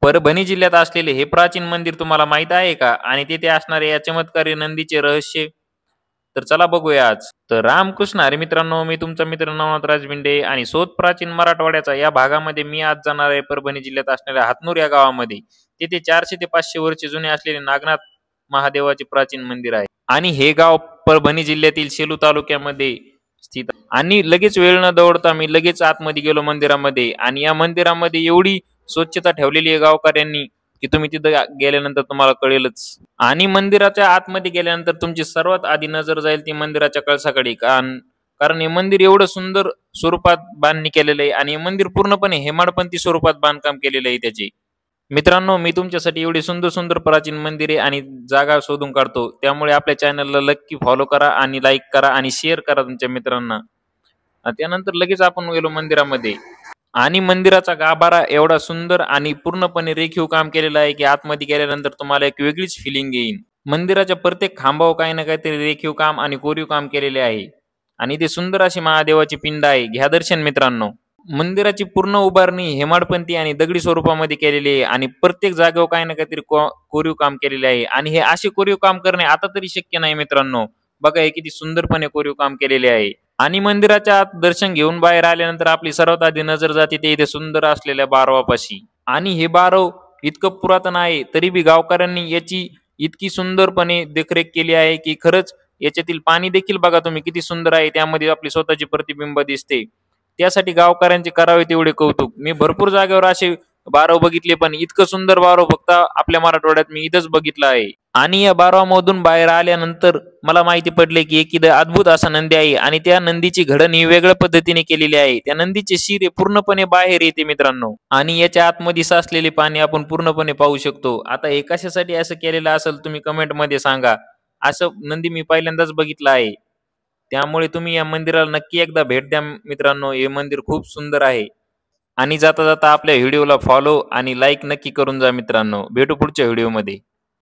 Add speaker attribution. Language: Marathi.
Speaker 1: परभणी जिल्ह्यात असलेले हे प्राचीन मंदिर तुम्हाला माहित आहे का? आणि तेथे असणारे या चमत्कारी नंदीचे रहस्य? तर चला बघूया आज. तर रामकृष्ण हरी मित्रांनो, मी तुमचा मित्र नवनाथ राजबिंडे आणि शोध प्राचीन मराठवाड्याचा या भागामध्ये मी आज जाणार आहे परभणी जिल्ह्यात असणाऱ्या हातनूर या गावामध्ये. तेथे 400 ते 500 वर्ष जुने असलेले नागनाथ महादेवाचे प्राचीन मंदिर आहे. आणि हे गाव परभणी जिल्ह्यातील सेलू तालुक्यामध्ये स्थित आहे. आणि लगेच वेळ न दवडता मी लगेच आतमध्ये गेलो मंदिरामध्ये. आणि या मंदिरामध्ये एवढी स्वच्छता ठेवलेली आहे गावकऱ्यांनी की तुम्ही तिथं गेल्यानंतर तुम्हाला कळेलच. आणि मंदिराच्या आतमध्ये गेल्यानंतर तुमची सर्वात आधी नजर जाईल ती मंदिराच्या कळसाकडे. कारण हे मंदिर एवढं सुंदर स्वरूपात बांधणी केलेलं आहे आणि हे मंदिर पूर्णपणे हेमाडपंथी स्वरूपात बांधकाम केलेलं आहे त्याचे. मित्रांनो, मी तुमच्यासाठी एवढी सुंदर सुंदर प्राचीन मंदिरे आणि जागा शोधून काढतो. त्यामुळे आपल्या चॅनलला नक्की फॉलो करा आणि लाईक करा आणि शेअर करा तुमच्या मित्रांना. त्यानंतर लगेच आपण गेलो मंदिरामध्ये. आणि मंदिराचा गाभारा एवढा सुंदर आणि पूर्णपणे रेखीव काम केलेलं आहे की आतमध्ये गेल्यानंतर तुम्हाला एक वेगळीच फिलिंग येईल. मंदिराच्या प्रत्येक खांबावर काही ना काहीतरी रेखीव काम आणि कोरीव काम केलेले आहे. आणि ते सुंदर अशी महादेवाची पिंड आहे. घ्या दर्शन मित्रांनो. मंदिराची पूर्ण उभारणी हेमाडपंथी आणि दगडी स्वरूपामध्ये केलेली आहे आणि प्रत्येक जागेवर काही ना काहीतरी कोरीव काम केलेले आहे. आणि हे असे कोरीव काम करणे आता तरी शक्य नाही मित्रांनो. बघा हे किती सुंदरपणे कोरीव काम केलेले आहे. आणि मंदिराच्या आत दर्शन घेऊन बाहेर आल्यानंतर आपली सर्वात आधी नजर जाते ते इथे सुंदर असलेल्या बारवापाशी. आणि हे बारव इतकं पुरातन आहे तरी बी गावकऱ्यांनी याची इतकी सुंदरपणे देखरेख केली आहे की खरंच याच्यातील पाणी देखील बघा तुम्ही किती सुंदर आहे. त्यामध्ये आपली स्वतःची प्रतिबिंब दिसते. त्यासाठी गावकऱ्यांचे करावे तेवढे कौतुक. मी भरपूर जागेवर असे बारव बघितले पण इतकं सुंदर बारव फक्त आपल्या मराठवाड्यात मी इथंच बघितलं आहे. आणि या बारवामधून बाहेर आल्यानंतर मला माहिती पडले की एक इथं अद्भुत असा नंदी आहे आणि त्या नंदीची घडण ही वेगळ्या पद्धतीने केलेली आहे. त्या नंदीचे शिर पूर्णपणे बाहेर येते मित्रांनो. आणि याच्या आतमध्ये साचलेले पाणी आपण पूर्णपणे पाहू शकतो. आता हे कशासाठी असं केलेलं असेल तुम्ही कमेंट मध्ये सांगा. असं नंदी मी पहिल्यांदाच बघितलं आहे. त्यामुळे तुम्ही या मंदिराला नक्की एकदा भेट द्या मित्रांनो. हे मंदिर खूप सुंदर आहे. आणि जाता जाता आपल्या व्हिडिओला फॉलो आणि लाईक नक्की करून जा मित्रांनो. भेटू पुढच्या व्हिडिओमध्ये.